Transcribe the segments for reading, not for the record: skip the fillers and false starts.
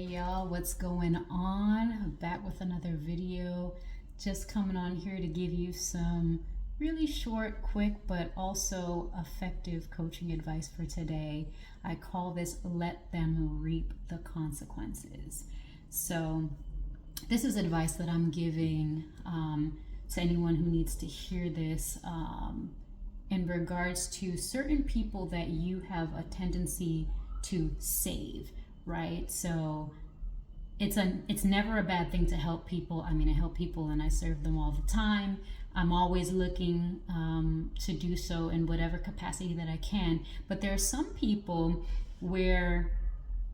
y'all, what's going on? Back with another video. Just coming on here to give you some really short, quick, but also effective coaching advice for today. I call this let them reap the consequences. So this is advice that I'm giving to anyone who needs to hear this in regards to certain people that you have a tendency to save, right? So it's never a bad thing to help people. I mean, I help people and I serve them all the time. I'm always looking to do so in whatever capacity that I can. But there are some people where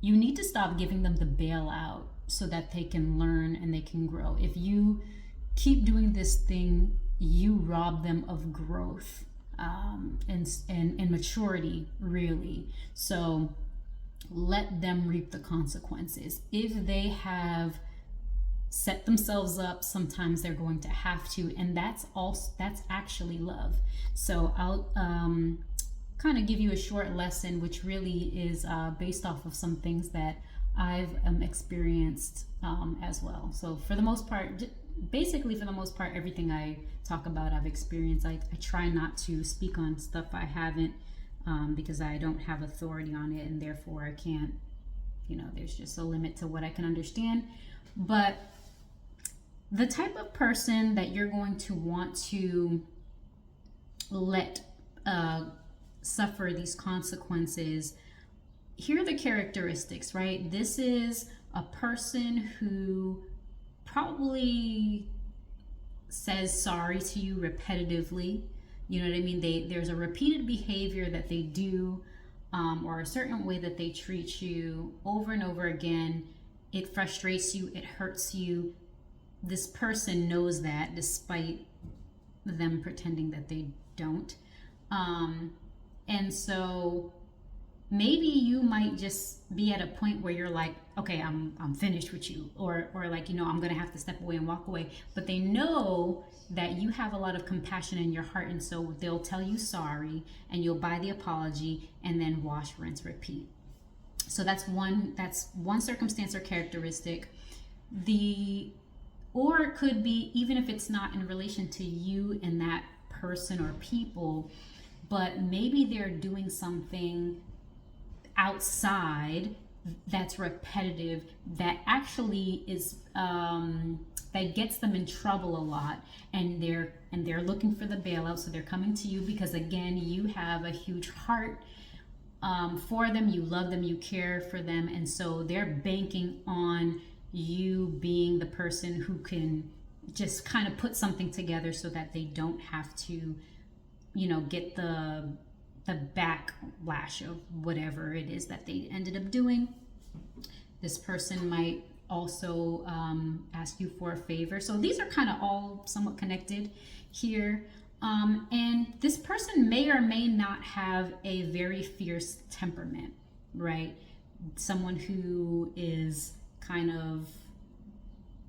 you need to stop giving them the bailout so that they can learn and they can grow. If you keep doing this thing, you rob them of growth and maturity, really. So let them reap the consequences. If they have set themselves up, sometimes they're going to have to, and that's actually love. So I'll kind of give you a short lesson, which really is based off of some things that I've experienced as well. So for the most part, everything I talk about, I've experienced. I try not to speak on stuff I haven't, because I don't have authority on it, and therefore I can't, there's just a limit to what I can understand. But the type of person that you're going to want to let suffer these consequences, here are the characteristics, right? This is a person who probably says sorry to you repetitively. You know what I mean? There's a repeated behavior that they do, or a certain way that they treat you over and over again. It frustrates you, it hurts you. This person knows that despite them pretending that they don't. And so maybe you might just be at a point where you're like, okay, I'm finished with you, or like, I'm gonna have to step away and walk away. But they know that you have a lot of compassion in your heart, and so they'll tell you sorry, and you'll buy the apology, and then wash, rinse, repeat. So that's one circumstance or characteristic. Or it could be, even if it's not in relation to you and that person or people, but maybe they're doing something outside that's repetitive, that actually is that gets them in trouble a lot, and they're looking for the bailout. So they're coming to you because, again, you have a huge heart for them, you love them, you care for them, and so they're banking on you being the person who can just kind of put something together so that they don't have to, get the backlash of whatever it is that they ended up doing. This person might also ask you for a favor. So these are kind of all somewhat connected here. And this person may or may not have a very fierce temperament, right? Someone who is kind of,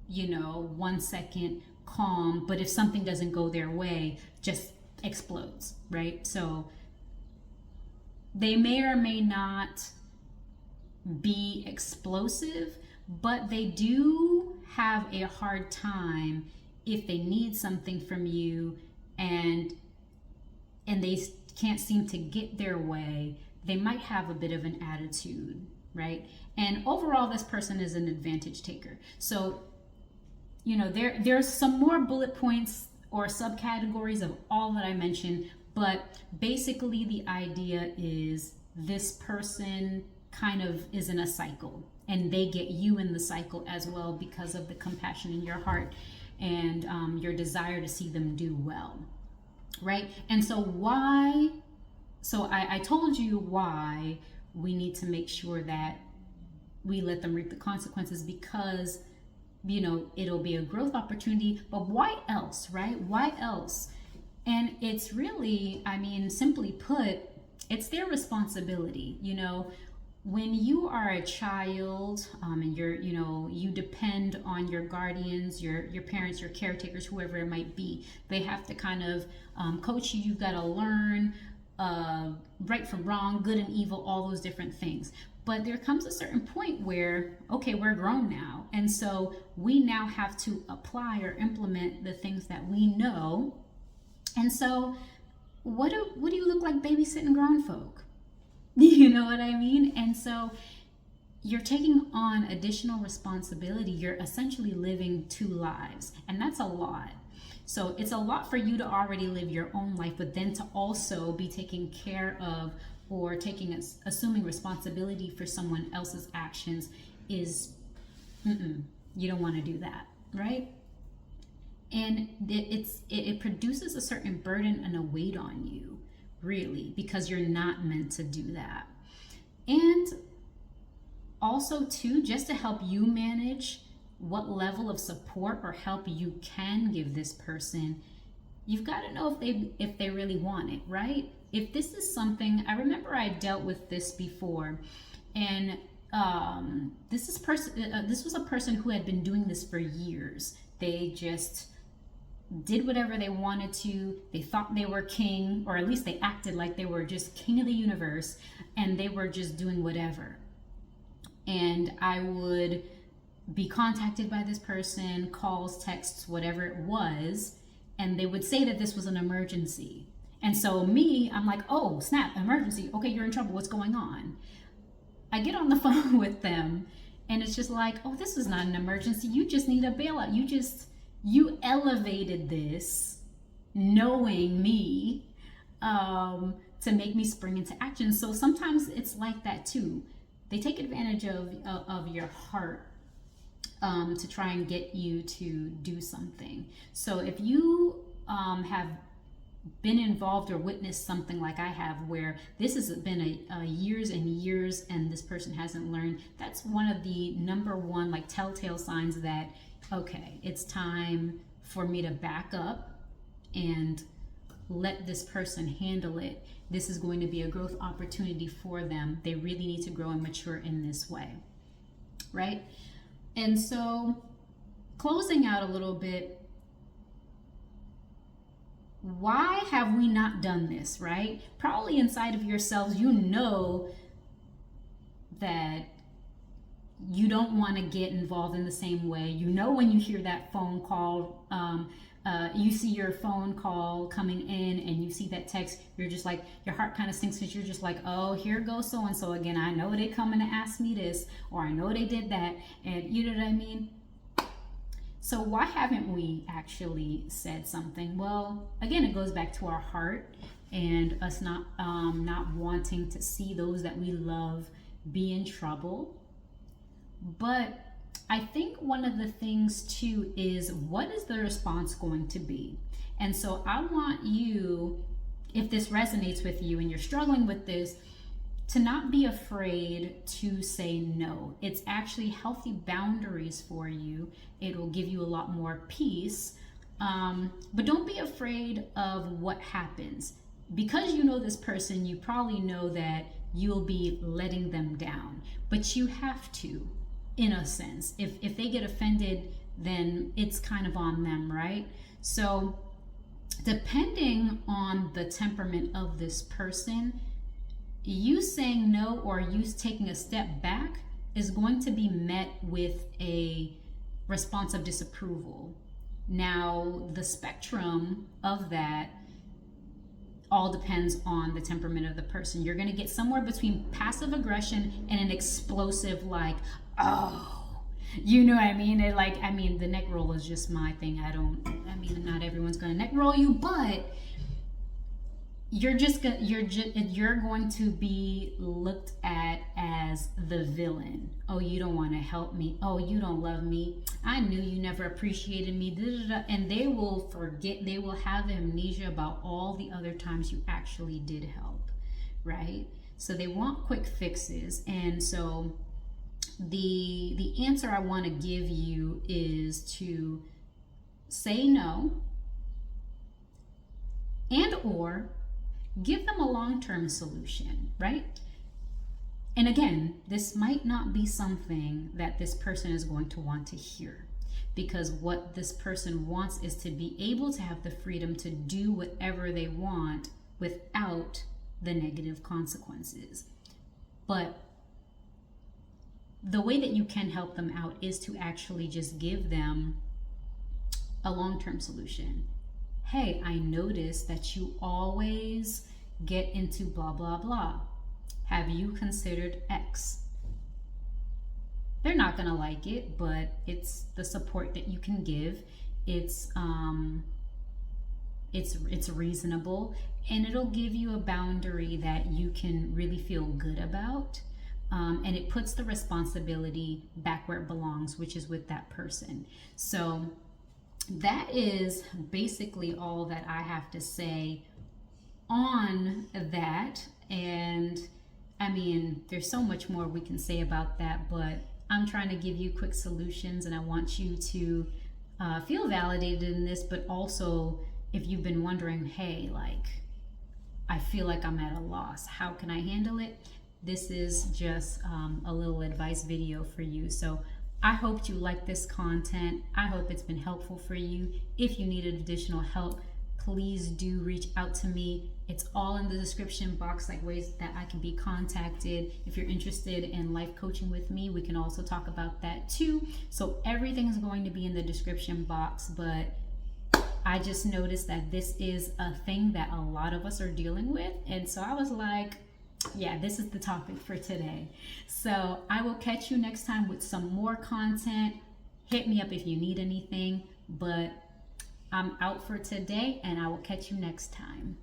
1 second calm, but if something doesn't go their way, just explodes, right? So they may or may not be explosive, but they do have a hard time if they need something from you and they can't seem to get their way. They might have a bit of an attitude, right? And overall, this person is an advantage taker. So, there's some more bullet points or subcategories of all that I mentioned, but basically the idea is this person kind of is in a cycle, and they get you in the cycle as well because of the compassion in your heart and your desire to see them do well, right? And so I told you why we need to make sure that we let them reap the consequences, because it'll be a growth opportunity. But why else, right? Why else? And it's really, simply put, it's their responsibility. When you are a child, and you depend on your guardians, your parents, your caretakers, whoever it might be. They have to kind of coach you. You've got to learn right from wrong, good and evil, all those different things. But there comes a certain point where, okay, we're grown now. And so we now have to apply or implement the things that we know. And so what do you look like babysitting grown folk? You know what I mean? And so you're taking on additional responsibility. You're essentially living two lives, and that's a lot. So it's a lot for you to already live your own life, but then to also be taking care of or assuming responsibility for someone else's actions is, you don't want to do that, right? And it produces a certain burden and a weight on you, really, because you're not meant to do that. And also, too, just to help you manage what level of support or help you can give this person, you've got to know if they really want it, right? If this is something, I remember I dealt with this before, and this was a person who had been doing this for years. They just did whatever they wanted to. They thought they were king, or at least they acted like they were just king of the universe, and they were just doing whatever. And I would be contacted by this person, calls, texts, whatever it was, and they would say that this was an emergency. And so I'm like, oh, snap, emergency. Okay, you're in trouble. What's going on? I get on the phone with them, and it's just like, oh, this is not an emergency. You just need a bailout. You elevated this knowing me to make me spring into action. So sometimes it's like that too. They take advantage of your heart to try and get you to do something. So if you have been involved or witnessed something like I have, where this has been a years and years and this person hasn't learned, that's one of the number one like telltale signs that, okay, it's time for me to back up and let this person handle it. This is going to be a growth opportunity for them. They really need to grow and mature in this way, right? And so closing out a little bit, why have we not done this, right? Probably inside of yourselves, you know that you don't want to get involved in the same way. You know when you hear that phone call, you see your phone call coming in and you see that text, you're just like, your heart kind of sinks because you're just like, oh, here goes so-and-so again. I know they coming to ask me this, or I know they did that. And you know what I mean? So why haven't we actually said something? Well, again, it goes back to our heart and us not wanting to see those that we love be in trouble. But I think one of the things too is, what is the response going to be? And so I want you, if this resonates with you and you're struggling with this, to not be afraid to say no. It's actually healthy boundaries for you. It will give you a lot more peace. But don't be afraid of what happens. Because you know this person, you probably know that you'll be letting them down. But you have to, in a sense. If they get offended, then it's kind of on them, right? So depending on the temperament of this person, you saying no or you taking a step back is going to be met with a response of disapproval. Now, the spectrum of that all depends on the temperament of the person. You're going to get somewhere between passive aggression and an explosive, like, oh, you know what I mean? The neck roll is just my thing. Not everyone's going to neck roll you, but you're going to be looked at as the villain. Oh, you don't want to help me. Oh, you don't love me. I knew you never appreciated me. And they will forget. They will have amnesia about all the other times you actually did help, right? So they want quick fixes. And so the answer I want to give you is to say no, and or give them a long-term solution, right? And again, this might not be something that this person is going to want to hear, because what this person wants is to be able to have the freedom to do whatever they want without the negative consequences. But the way that you can help them out is to actually just give them a long-term solution. Hey, I noticed that you always get into blah, blah, blah. Have you considered X? They're not going to like it, but it's the support that you can give. It's reasonable, and it'll give you a boundary that you can really feel good about. And it puts the responsibility back where it belongs, which is with that person. So that is basically all that I have to say on that. And I mean, there's so much more we can say about that, but I'm trying to give you quick solutions, and I want you to feel validated in this. But also, if you've been wondering, hey, like, I feel like I'm at a loss, how can I handle it? This is just a little advice video for you. So I hope you like this content. I hope it's been helpful for you. If you needed additional help, please do reach out to me. It's all in the description box, like ways that I can be contacted. If you're interested in life coaching with me, we can also talk about that too. So everything is going to be in the description box, but I just noticed that this is a thing that a lot of us are dealing with. And so I was like, yeah, this is the topic for today. So I will catch you next time with some more content. Hit me up if you need anything, but I'm out for today, and I will catch you next time.